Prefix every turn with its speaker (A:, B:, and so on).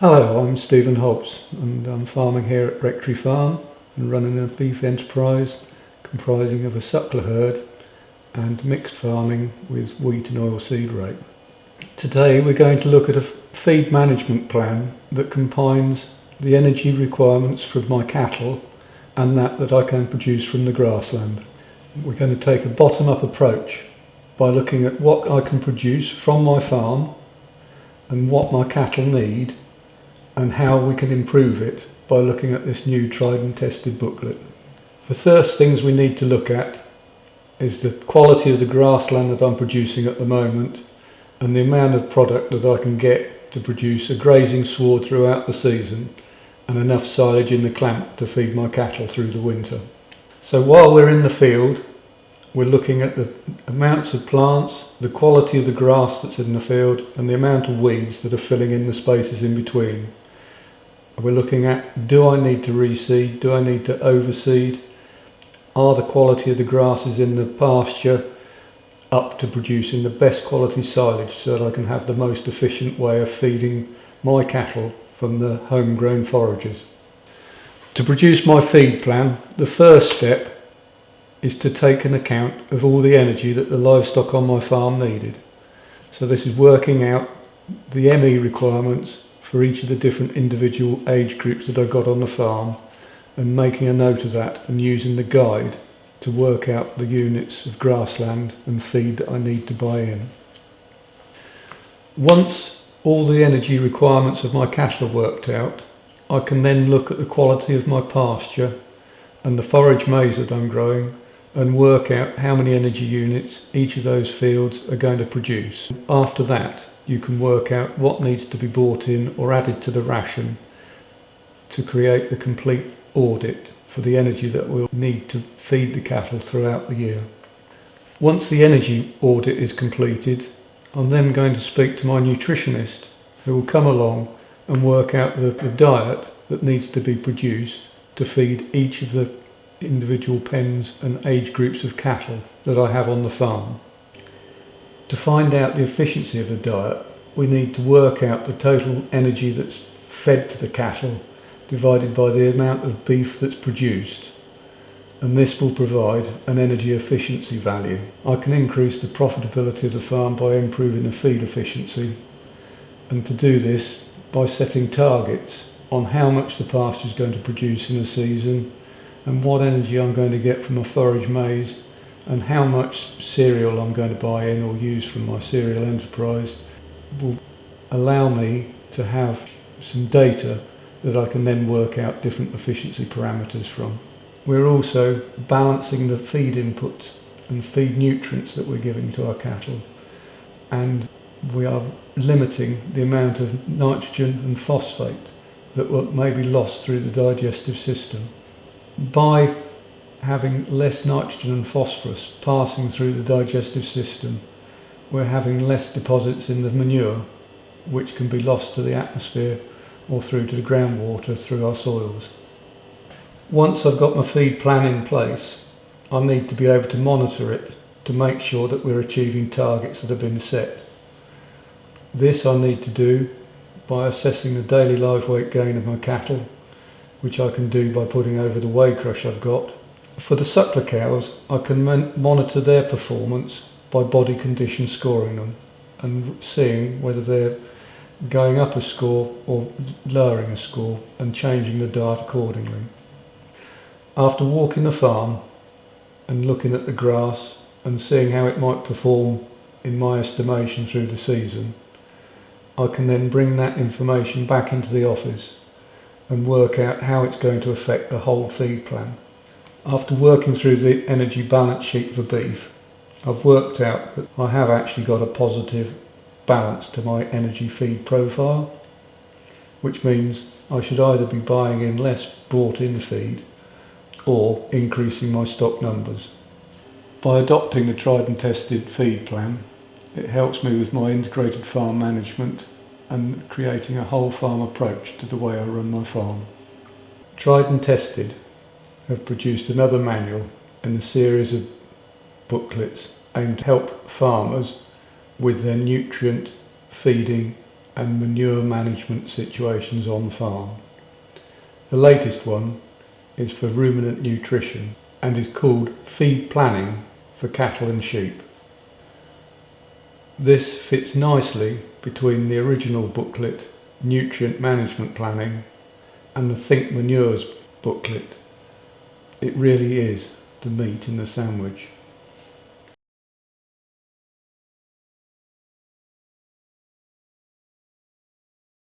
A: Hello, I'm Stephen Hobbs and I'm farming here at Rectory Farm and running a beef enterprise comprising of a suckler herd and mixed farming with wheat and oilseed rape. Today we're going to look at a feed management plan that combines the energy requirements from my cattle and that I can produce from the grassland. We're going to take a bottom-up approach by looking at what I can produce from my farm and what my cattle need and how we can improve it by looking at this new tried and tested booklet. The first things we need to look at is the quality of the grassland that I'm producing at the moment and the amount of product that I can get to produce a grazing sward throughout the season and enough silage in the clamp to feed my cattle through the winter. So while we're in the field, we're looking at the amounts of plants, the quality of the grass that's in the field and the amount of weeds that are filling in the spaces in between. We're looking at, do I need to reseed? Do I need to overseed? Are the quality of the grasses in the pasture up to producing the best quality silage so that I can have the most efficient way of feeding my cattle from the homegrown forages? To produce my feed plan, the first step is to take an account of all the energy that the livestock on my farm needed. So this is working out the ME requirements for each of the different individual age groups that I got on the farm and making a note of that and using the guide to work out the units of grassland and feed that I need to buy in. Once all the energy requirements of my cattle are worked out, I can then look at the quality of my pasture and the forage maize that I'm growing and work out how many energy units each of those fields are going to produce. After that, you can work out what needs to be bought in or added to the ration to create the complete audit for the energy that we'll need to feed the cattle throughout the year. Once the energy audit is completed, I'm then going to speak to my nutritionist who will come along and work out the diet that needs to be produced to feed each of the individual pens and age groups of cattle that I have on the farm. To find out the efficiency of the diet, we need to work out the total energy that's fed to the cattle divided by the amount of beef that's produced, and this will provide an energy efficiency value. I can increase the profitability of the farm by improving the feed efficiency, and to do this by setting targets on how much the pasture is going to produce in a season and what energy I'm going to get from a forage maize and how much cereal I'm going to buy in or use from my cereal enterprise will allow me to have some data that I can then work out different efficiency parameters from. We're also balancing the feed inputs and feed nutrients that we're giving to our cattle, and we are limiting the amount of nitrogen and phosphate that may be lost through the digestive system. By having less nitrogen and phosphorus passing through the digestive system, we're having less deposits in the manure, which can be lost to the atmosphere or through to the groundwater through our soils. Once I've got my feed plan in place, I need to be able to monitor it to make sure that we're achieving targets that have been set. This I need to do by assessing the daily live weight gain of my cattle, which I can do by putting over the weigh crush I've got. For the suckler cows, I can monitor their performance by body condition scoring them and seeing whether they're going up a score or lowering a score and changing the diet accordingly. After walking the farm and looking at the grass and seeing how it might perform in my estimation through the season, I can then bring that information back into the office and work out how it's going to affect the whole feed plan. After working through the energy balance sheet for beef, I've worked out that I have actually got a positive balance to my energy feed profile, which means I should either be buying in less brought in feed or increasing my stock numbers. By adopting the tried and tested feed plan, it helps me with my integrated farm management and creating a whole farm approach to the way I run my farm. Tried and Tested have produced another manual in a series of booklets aimed to help farmers with their nutrient, feeding and manure management situations on farm. The latest one is for ruminant nutrition and is called Feed Planning for Cattle and Sheep. This fits nicely between the original booklet, Nutrient Management Planning, and the Think Manures booklet. It really is the meat in the sandwich.